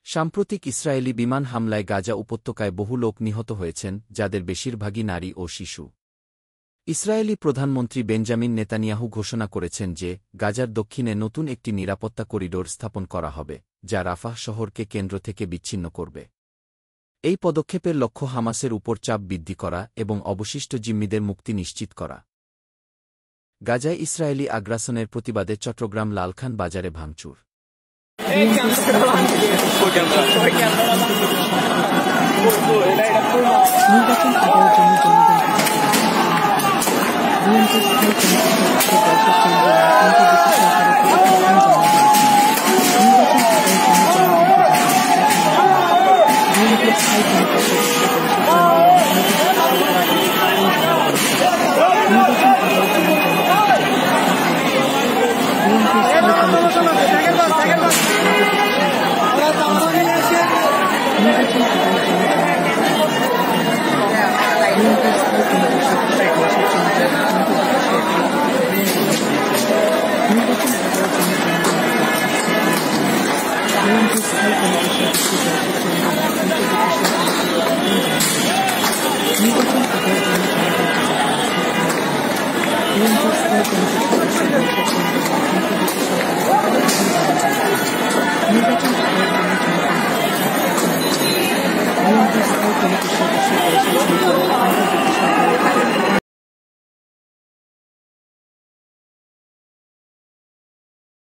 সাম্প্রতিক ইসরায়েলি বিমান হামলায় গাজা উপত্যকায় বহু লোক নিহত হয়েছেন, যাদের বেশিরভাগই নারী ও শিশু। ইসরায়েলি প্রধানমন্ত্রী বেঞ্জামিন নেতানিয়াহু ঘোষণা করেছেন যে গাজার দক্ষিণে নতুন একটি নিরাপত্তা করিডোর স্থাপন করা হবে, যা রাফাহ শহরকে কেন্দ্র থেকে বিচ্ছিন্ন করবে। এই পদক্ষেপের লক্ষ্য হামাসের উপর চাপ বৃদ্ধি করা এবং অবশিষ্ট জিম্মিদের মুক্তি নিশ্চিত করা। গাজায় ইসরায়েলি আগ্রাসনের প্রতিবাদে চট্টগ্রাম লালখান বাজারে ভাঙচুর। নির্বাচন আদায়ের জন্য জনগণকে বিএনপির স্থায়ী কমিটির সদস্য